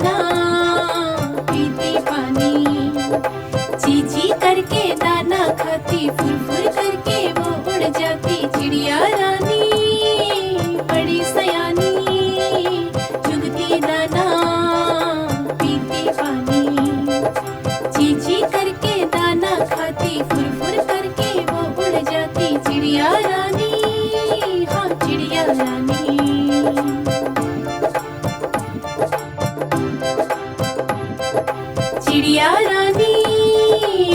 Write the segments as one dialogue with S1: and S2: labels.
S1: दाना पीती पानी। ची ची करके दाना खाती, फुर फुर करके वो उड़ जाती। चिड़िया रानी बड़ी सयानी, चुगती दाना पीती पानी। ची ची करके दाना खाती, फुर फुर करके वो उड़ जाती। चिड़िया रानी, हाँ चिड़िया रानी। चिड़िया रानी,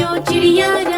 S1: ओ चिड़िया रानी।